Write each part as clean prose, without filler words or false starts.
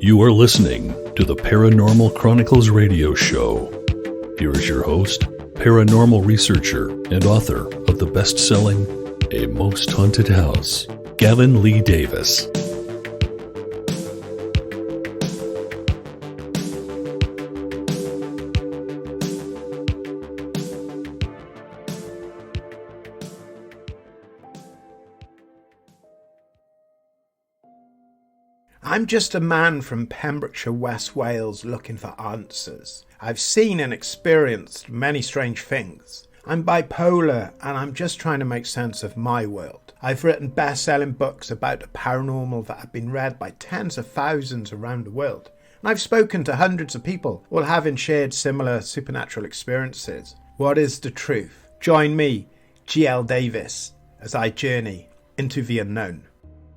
You are listening to the Paranormal Chronicles radio show. Here is your host, paranormal researcher and author of the best-selling A Most Haunted House, Gavin Lee Davies. I'm just a man from Pembrokeshire, West Wales, looking for answers. I've seen and experienced many strange things. I'm bipolar and I'm just trying to make sense of my world. I've written best-selling books about the paranormal that have been read by tens of thousands around the world. And I've spoken to hundreds of people, all having shared similar supernatural experiences. What is the truth? Join me, G L Davies, as I journey into the unknown.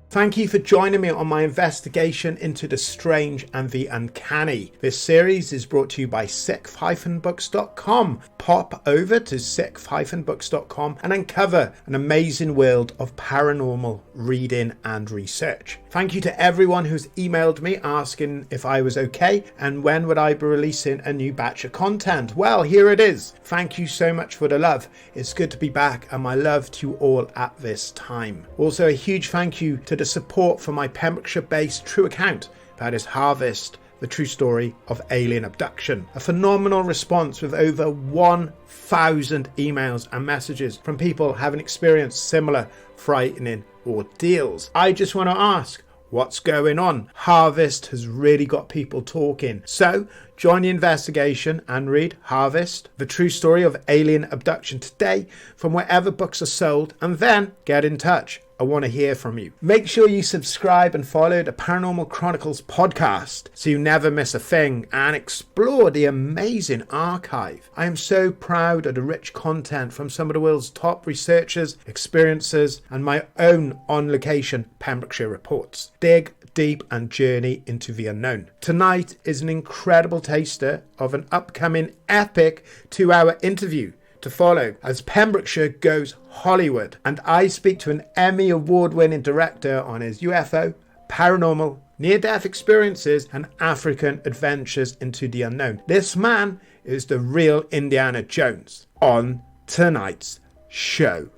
Thank you for joining me on my investigation into the strange and the uncanny. This series is brought to you by sixth-books.com. Pop over to sixth-books.com and uncover an amazing world of paranormal reading and research. Thank you to everyone who's emailed me asking if I was okay and when would I be releasing a new batch of content. Well, here it is. Thank you so much for the love. It's good to be back, and my love to you all at this time. Also, a huge thank you to the support for my Pembrokeshire-based true account, that is Harvest, the true story of alien abduction. A phenomenal response with over 1,000 emails and messages from people having experienced similar frightening ordeals. I just want to ask, what's going on? Harvest has really got people talking. So join the investigation and read Harvest, the true story of alien abduction today from wherever books are sold, and then get in touch. I want to hear from you. Make sure you subscribe and follow the Paranormal Chronicles podcast so you never miss a thing, and explore the amazing archive. I am so proud of the rich content from some of the world's top researchers, experiences, and my own on-location Pembrokeshire reports. Dig deep and journey into the unknown. Tonight is an incredible taster of an upcoming epic 2-hour interview to follow as Pembrokeshire goes Hollywood, and I speak to an Emmy Award-winning director on his UFO, paranormal, near-death experiences and African adventures into the unknown. This man is the real Indiana Jones on tonight's show.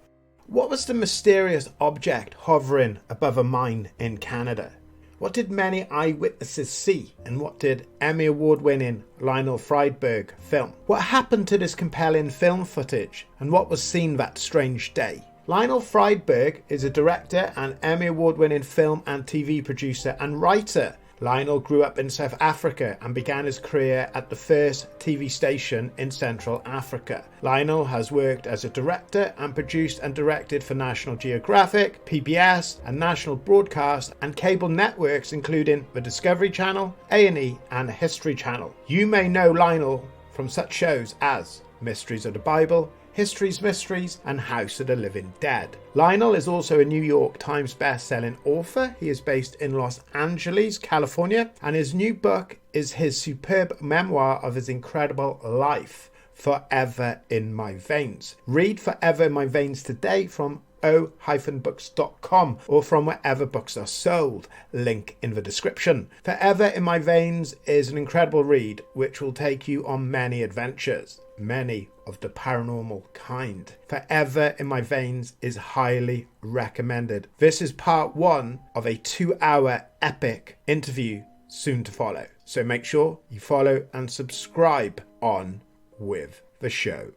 What was the mysterious object hovering above a mine in Canada? What did many eyewitnesses see, and what did Emmy Award-winning Lionel Friedberg film? What happened to this compelling film footage, and what was seen that strange day? Lionel Friedberg is a director and Emmy Award-winning film and TV producer and writer. Lionel grew up in South Africa and began his career at the first TV station in Central Africa. Lionel has worked as a director and produced and directed for National Geographic, PBS, and national broadcast and cable networks including the Discovery Channel, A&E, and the History Channel. You may know Lionel from such shows as Mysteries of the Bible, History's Mysteries, and House of the Living Dead. Lionel is also a New York Times best-selling author. He is based in Los Angeles, California, and his new book is his superb memoir of his incredible life, Forever in My Veins. Read Forever in My Veins today from o-books.com or from wherever books are sold. Link in the description. Forever in My Veins is an incredible read which will take you on many adventures, many of the paranormal kind. Forever in My Veins is highly recommended. This is part 1 of a 2-hour epic interview soon to follow. So make sure you follow and subscribe on with the show.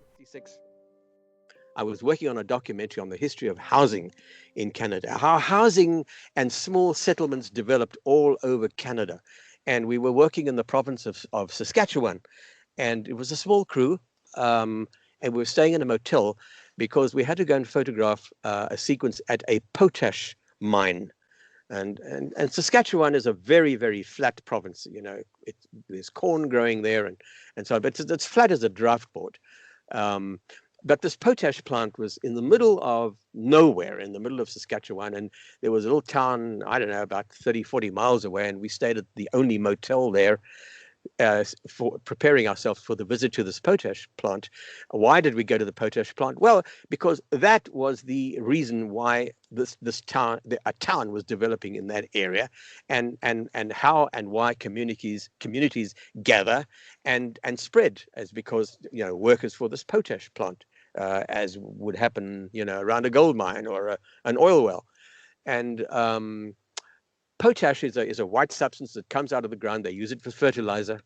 I was working on a documentary on the history of housing in Canada, how housing and small settlements developed all over Canada. And we were working in the province of Saskatchewan, and it was a small crew, and we were staying in a motel because we had to go and photograph a sequence at a potash mine. And Saskatchewan is a very, very flat province. You know, there's corn growing there and so on, but it's flat as a draft board. But this potash plant was in the middle of nowhere, in the middle of Saskatchewan, and there was a little town, I don't know, about 30, 40 miles away, and we stayed at the only motel there. for preparing ourselves for the visit to this potash plant. Why did we go to the potash plant? Well, because that was the reason why this town, a town, was developing in that area, and how and why communities gather and spread, as because workers for this potash plant, as would happen around a gold mine or an oil well, and potash is a white substance that comes out of the ground. They use it for fertilizer.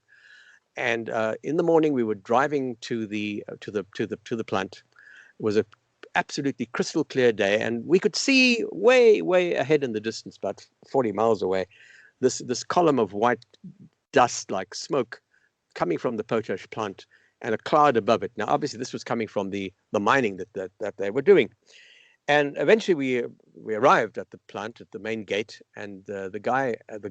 And in the morning, we were driving to the plant. It was a absolutely crystal clear day, and we could see way ahead in the distance, about 40 miles away, this column of white dust like smoke coming from the potash plant, and a cloud above it. Now, obviously, this was coming from the mining that they were doing. And eventually we arrived at the plant at the main gate, and the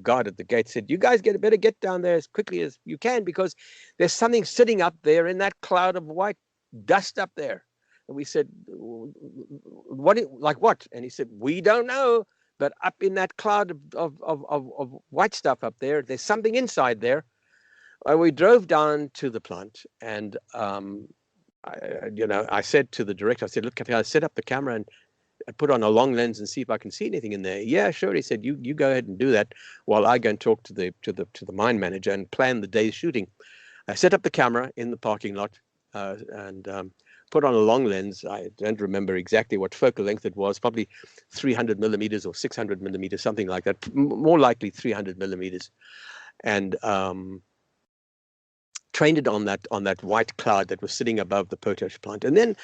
guard at the gate said, "You guys better get down there as quickly as you can, because there's something sitting up there in that cloud of white dust up there." And we said, like what? And he said, "We don't know, but up in that cloud of white stuff up there, there's something inside there." We drove down to the plant, and I said to the director, I said, "Look, can I set up the camera and put on a long lens and see if I can see anything in there?" "Yeah, sure." He said, "You go ahead and do that while I go and talk to the mine manager and plan the day's shooting." I set up the camera in the parking lot and put on a long lens. I don't remember exactly what focal length it was, probably 300 millimeters or 600 millimeters, something like that. More likely 300 millimeters, and trained it on that white cloud that was sitting above the potash plant. And then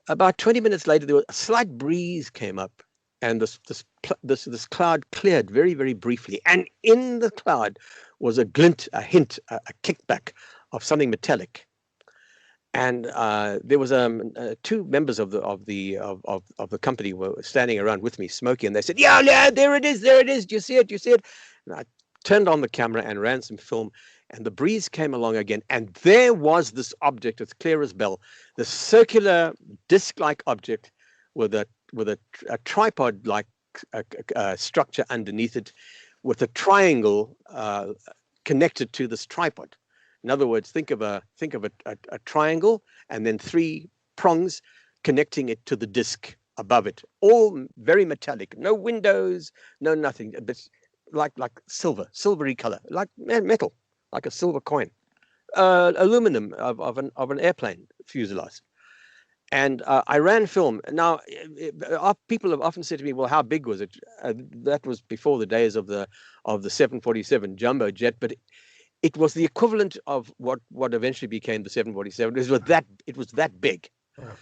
about 20 minutes later, there was a slight breeze came up, and this cloud cleared very, very briefly. And in the cloud was a glint, a hint, a kickback of something metallic. And there was two members of the company were standing around with me smoking, and they said, "Yeah, there it is. Do you see it? And I turned on the camera and ran some film. And the breeze came along again, and there was this object, as clear as bell, the circular disc-like object with a tripod-like structure underneath it, with a triangle connected to this tripod. In other words, think of a triangle, and then three prongs connecting it to the disc above it. All very metallic, no windows, no nothing, but like silvery color, like metal. Like a silver coin, aluminum of an airplane fuselage. And I ran film. Now, people have often said to me, "Well, how big was it?" That was before the days of the 747 jumbo jet, but it was the equivalent of what eventually became the 747. It was that big. Yeah.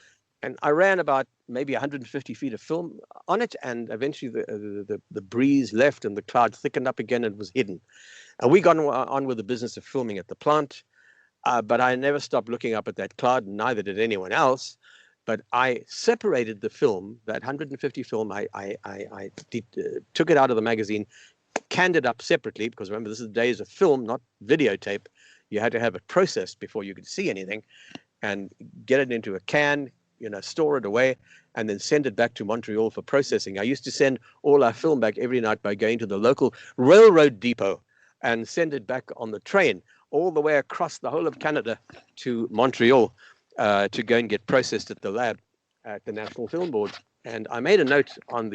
And I ran about maybe 150 feet of film on it, and eventually the breeze left and the cloud thickened up again and was hidden. And we got on with the business of filming at the plant, but I never stopped looking up at that cloud, and neither did anyone else. But I separated the film, that 150 film. I took it out of the magazine, canned it up separately, because remember, this is the days of film, not videotape. You had to have it processed before you could see anything, and get it into a can, store it away, and then send it back to Montreal for processing. I used to send all our film back every night by going to the local railroad depot and send it back on the train all the way across the whole of Canada to Montreal to go and get processed at the lab at the National Film Board. And I made a note on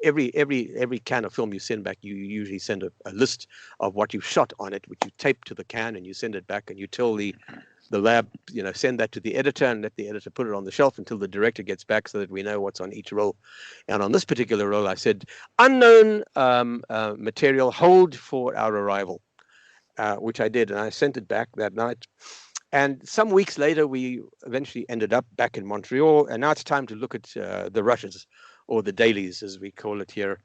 every can of film you send back. You usually send a list of what you've shot on it, which you tape to the can, and you send it back, and you tell the lab, send that to the editor, and let the editor put it on the shelf until the director gets back, so that we know what's on each roll. And on this particular roll, I said, "Unknown material, hold for our arrival," which I did, and I sent it back that night. And some weeks later, we eventually ended up back in Montreal, and now it's time to look at the rushes, or the dailies, as we call it here.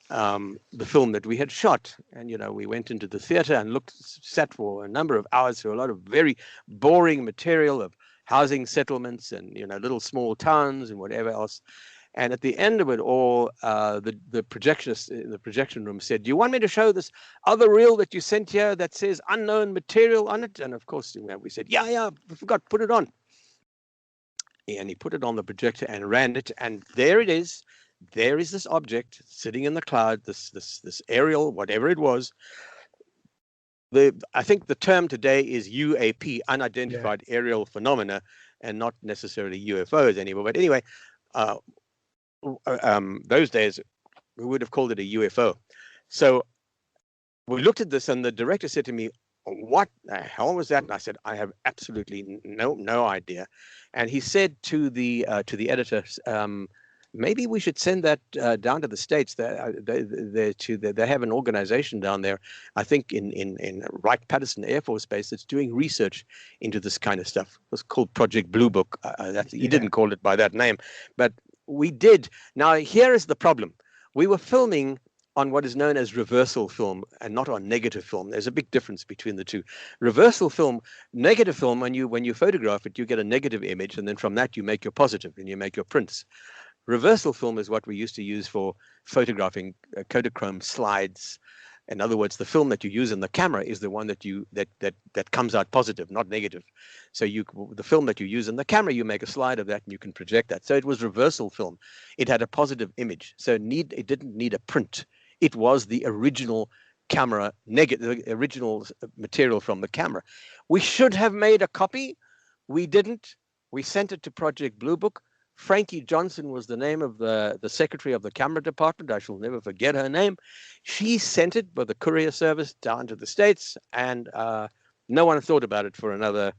The film that we had shot, and we went into the theater and sat for a number of hours through a lot of very boring material of housing settlements and little small towns and whatever else. And at the end of it all, the projectionist in the projection room said, "Do you want me to show this other reel that you sent here that says unknown material on it?" And of course, we said, yeah, I forgot, put it on. And he put it on the projector and ran it, and there it is. There is this object sitting in the cloud, this aerial, whatever it was, I think the term today is UAP, unidentified aerial phenomena, and not necessarily UFOs anymore. But anyway, those days we would have called it a UFO. So we looked at this, and the director said to me, "What the hell was that?" And I said, "I have absolutely no idea." And he said to the editor, maybe we should send that down to the States. They have an organization down there, I think in Wright-Patterson Air Force Base, that's doing research into this kind of stuff. It was called Project Blue Book. He didn't call it by that name, but we did. Now, here is the problem. We were filming on what is known as reversal film and not on negative film. There's a big difference between the two. Reversal film, negative film, when you photograph it, you get a negative image, and then from that you make your positive and you make your prints. Reversal film is what we used to use for photographing Kodachrome slides. In other words, the film that you use in the camera is the one that comes out positive, not negative. So the film that you use in the camera, you make a slide of that and you can project that. So it was reversal film. It had a positive image. So it didn't need a print. It was the original camera, the original material from the camera. We should have made a copy. We didn't. We sent it to Project Blue Book. Frankie Johnson was the name of the secretary of the camera department. I shall never forget her name. She sent it by the courier service down to the States, and no one thought about it for another,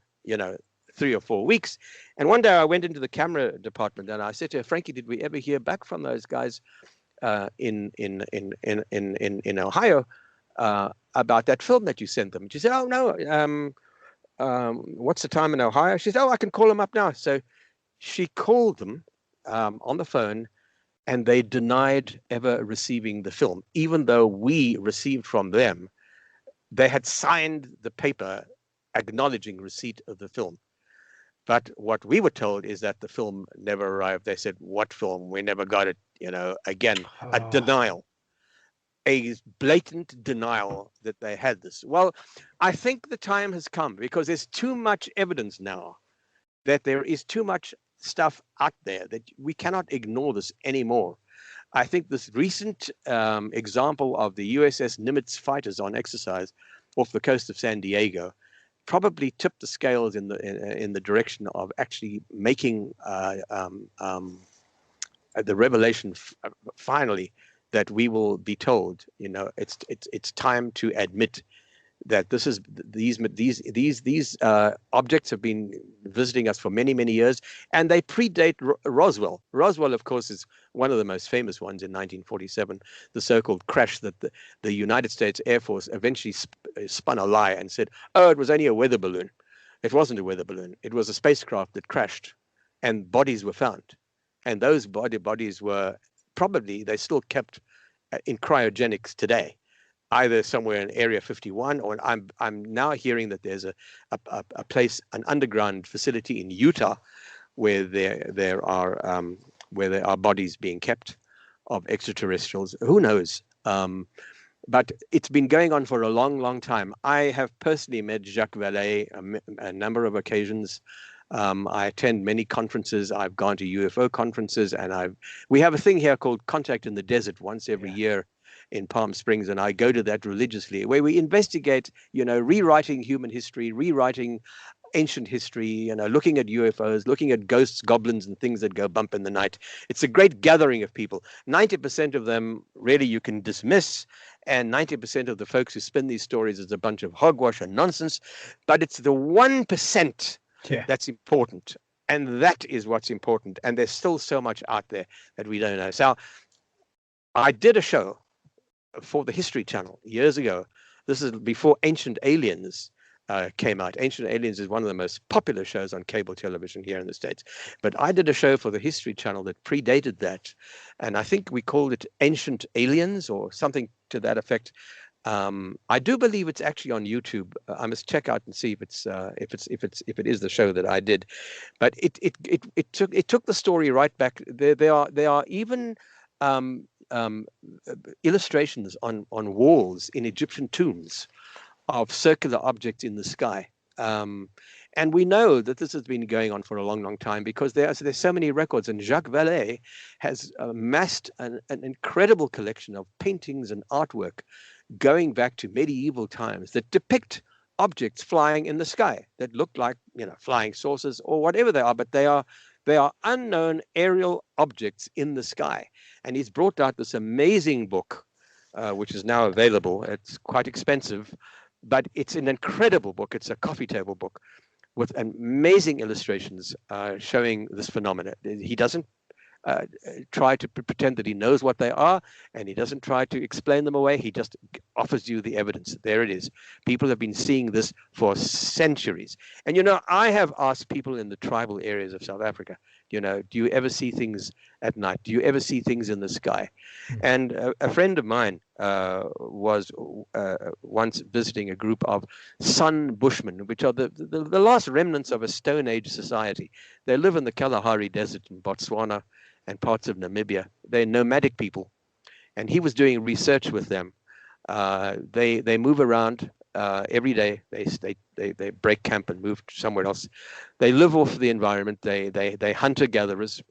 3 or 4 weeks. And one day I went into the camera department and I said to her, "Frankie, did we ever hear back from those guys in Ohio about that film that you sent them?" She said, "Oh no. What's the time in Ohio?" She said, "Oh, I can call them up now." So she called them on the phone, and they denied ever receiving the film, even though we received from them. They had signed the paper acknowledging receipt of the film. But what we were told is that the film never arrived. They said, "What film? We never got it." Again, a denial, a blatant denial that they had this. Well, I think the time has come, because there's too much evidence now that there is too much stuff out there that we cannot ignore this anymore. I think this recent example of the USS Nimitz fighters on exercise off the coast of San Diego probably tipped the scales in the direction of actually making the revelation finally that we will be told, it's time to admit that these objects have been visiting us for many, many years, and they predate Roswell. Roswell, of course, is one of the most famous ones in 1947, the so-called crash that the United States Air Force eventually spun a lie and said, "Oh, it was only a weather balloon." It wasn't a weather balloon. It was a spacecraft that crashed, and bodies were found. And those bodies were probably, they still kept in cryogenics today, either somewhere in Area 51, or I'm now hearing that there's a place, an underground facility in Utah, where there are bodies being kept of extraterrestrials. Who knows? But it's been going on for a long, long time. I have personally met Jacques Vallée a number of occasions. I attend many conferences. I've gone to UFO conferences, and we have a thing here called Contact in the Desert once every year in Palm Springs, and I go to that religiously, where we investigate, rewriting human history, rewriting ancient history, looking at UFOs, looking at ghosts, goblins, and things that go bump in the night. It's a great gathering of people. 90% of them really you can dismiss, and 90% of the folks who spin these stories is a bunch of hogwash and nonsense. But it's the 1% that's important, and that is what's important. And there's still so much out there that we don't know. So I did a show for the History Channel years ago. This is before Ancient Aliens came out. Ancient Aliens is one of the most popular shows on cable television here in the States. But I did a show for the History Channel that predated that, and I think we called it Ancient Aliens or something to that effect. I do believe it's actually on YouTube. I must check out and see if it is the show that I did. But it took the story right back. There are even illustrations on walls in Egyptian tombs of circular objects in the sky. And we know that this has been going on for a long, long time, because there's so many records. And Jacques Vallée has amassed an incredible collection of paintings and artwork going back to medieval times that depict objects flying in the sky that look like, flying saucers or whatever they are, but they are unknown aerial objects in the sky. And he's brought out this amazing book, which is now available. It's quite expensive, but it's an incredible book. It's a coffee table book with amazing illustrations showing this phenomena. He doesn't try to pretend that he knows what they are, and he doesn't try to explain them away. He just offers you the evidence. There it is. People have been seeing this for centuries. And, I have asked people in the tribal areas of South Africa, do you ever see things at night? Do you ever see things in the sky? And a friend of mine was once visiting a group of Sun Bushmen, which are the last remnants of a Stone Age society. They live in the Kalahari Desert in Botswana and parts of Namibia. They're nomadic people. And he was doing research with them. They move around every day. They break camp and move somewhere else. They live off the environment. They hunter-gatherers.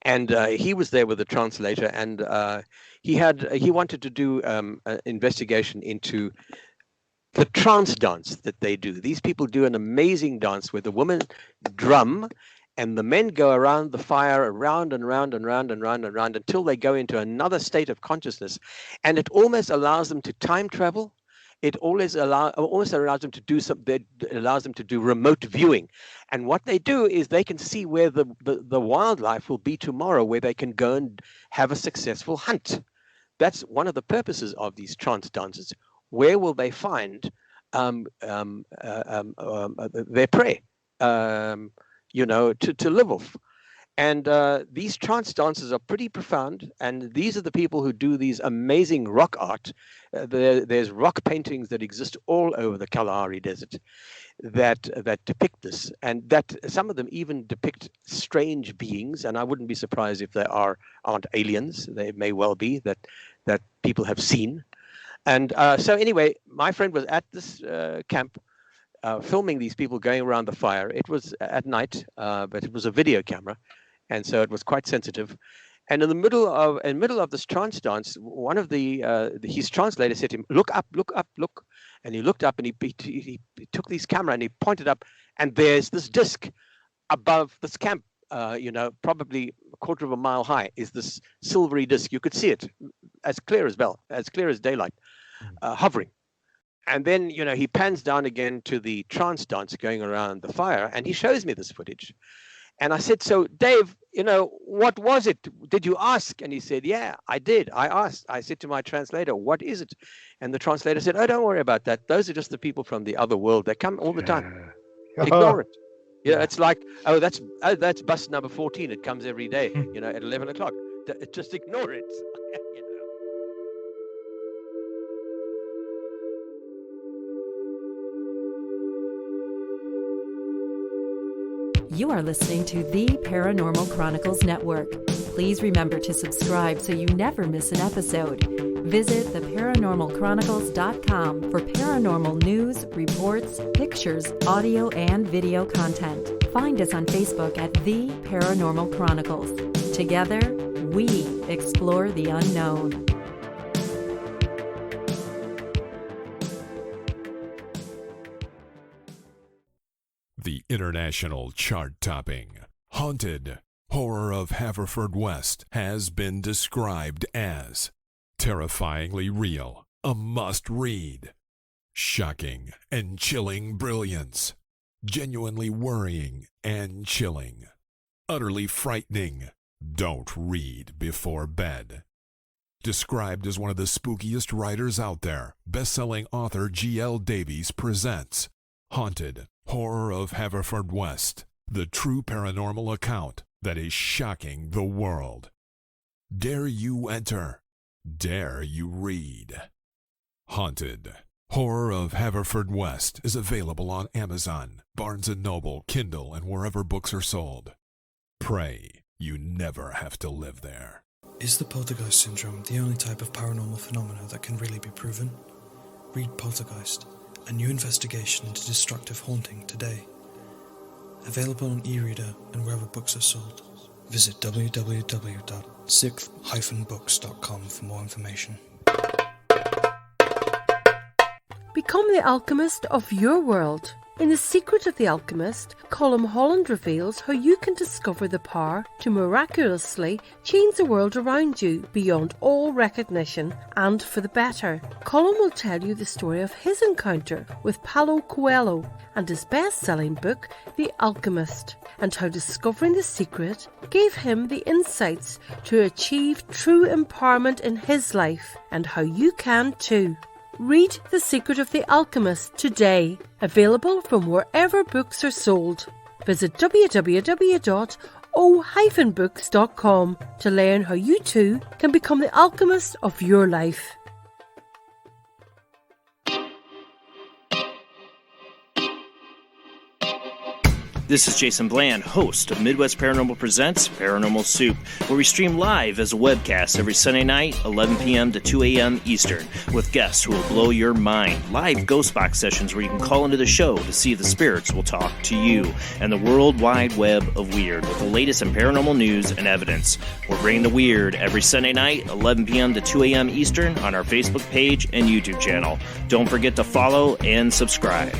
And he was there with a translator, and he wanted to do an investigation into the trance dance that they do. These people do an amazing dance where the women drum and the men go around the fire, around and round and round and round and round until they go into another state of consciousness. And it almost allows them to time travel. It also allows them to do something. It allows them to do remote viewing. And what they do is they can see where the wildlife will be tomorrow, where they can go and have a successful hunt. That's one of the purposes of these trance dances. Where will they find their prey, to live off? And these trance dances are pretty profound. And these are the people who do these amazing rock art. There's rock paintings that exist all over the Kalahari Desert that depict this, and that some of them even depict strange beings. And I wouldn't be surprised if they aren't aliens. They may well be that people have seen. And so anyway, my friend was at this camp filming these people going around the fire. It was at night, but it was a video camera. And so it was quite sensitive. And in the middle of this trance dance, one of his translator said to him, "Look up, look up, look." And he looked up and he took his camera and he pointed up, and there's this disc above this camp, probably a quarter of a mile high, is this silvery disc. You could see it as clear as daylight, hovering. And then, he pans down again to the trance dance going around the fire, and he shows me this footage. And I said, "So, Dave, what was it? Did you ask?" And he said, "Yeah, I did. I asked. I said to my translator, 'What is it?' And the translator said, 'Oh, don't worry about that. Those are just the people from the other world. They come all the time. Ignore it.' It's like, that's bus number 14. It comes every day, at 11 o'clock. Just ignore it." You are listening to the Paranormal Chronicles Network. Please remember to subscribe so you never miss an episode. Visit theparanormalchronicles.com for paranormal news, reports, pictures, audio, and video content. Find us on Facebook at The Paranormal Chronicles. Together, we explore the unknown. The international chart-topping Haunted Horror of Haverfordwest has been described as terrifyingly real, a must-read, shocking and chilling brilliance, genuinely worrying and chilling, utterly frightening, don't read before bed. Described as one of the spookiest writers out there, best-selling author G L Davies presents Haunted Horror of Haverfordwest, the true paranormal account that is shocking the world. Dare you enter? Dare you read? Haunted Horror of Haverfordwest is available on Amazon, Barnes & Noble, Kindle, and wherever books are sold. Pray you never have to live there. Is the poltergeist syndrome the only type of paranormal phenomena that can really be proven? Read Poltergeist, a new investigation into destructive haunting today. Available on e-reader and wherever books are sold. Visit www.sixth-books.com for more information. Become the alchemist of your world. In The Secret of the Alchemist, Colm Holland reveals how you can discover the power to miraculously change the world around you beyond all recognition and for the better. Colm will tell you the story of his encounter with Paulo Coelho and his best-selling book, The Alchemist, and how discovering the secret gave him the insights to achieve true empowerment in his life, and how you can too. Read The Secret of the Alchemist today, available from wherever books are sold. Visit www.o-books.com to learn how you too can become the alchemist of your life. This is Jason Bland, host of Midwest Paranormal Presents Paranormal Soup, where we stream live as a webcast every Sunday night, 11 p.m. to 2 a.m. Eastern, with guests who will blow your mind. Live ghost box sessions where you can call into the show to see if the spirits will talk to you, and the world wide web of weird with the latest in paranormal news and evidence. We're bringing the weird every Sunday night, 11 p.m. to 2 a.m. Eastern on our Facebook page and YouTube channel. Don't forget to follow and subscribe.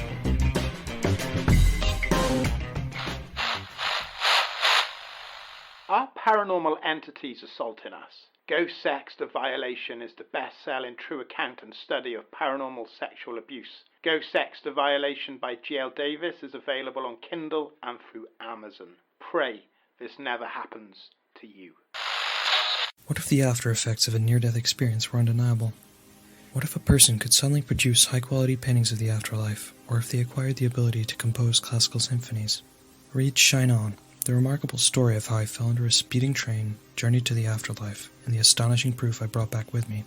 Are paranormal entities assaulting us? Ghost Sex to Violation is the best-selling true account and study of paranormal sexual abuse. Ghost Sex to Violation by G L Davies is available on Kindle and through Amazon. Pray this never happens to you. What if the after effects of a near-death experience were undeniable? What if a person could suddenly produce high-quality paintings of the afterlife, or if they acquired the ability to compose classical symphonies? Read Shine On, the remarkable story of how I fell into a speeding train, journeyed to the afterlife, and the astonishing proof I brought back with me.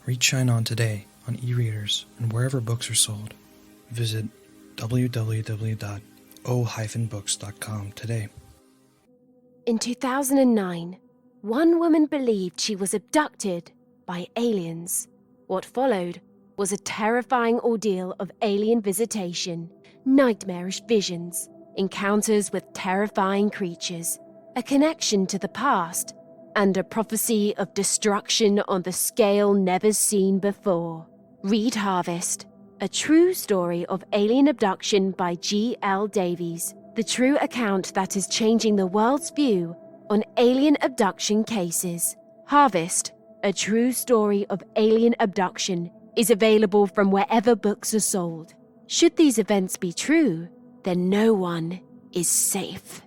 Read Shine On today on e-readers and wherever books are sold. Visit www.o-books.com today. In 2009, one woman believed she was abducted by aliens. What followed was a terrifying ordeal of alien visitation, nightmarish visions, encounters with terrifying creatures, a connection to the past, and a prophecy of destruction on the scale never seen before. Read Harvest, a true story of alien abduction by G L Davies, the true account that is changing the world's view on alien abduction cases. Harvest, a true story of alien abduction, is available from wherever books are sold. Should these events be true, then no one is safe.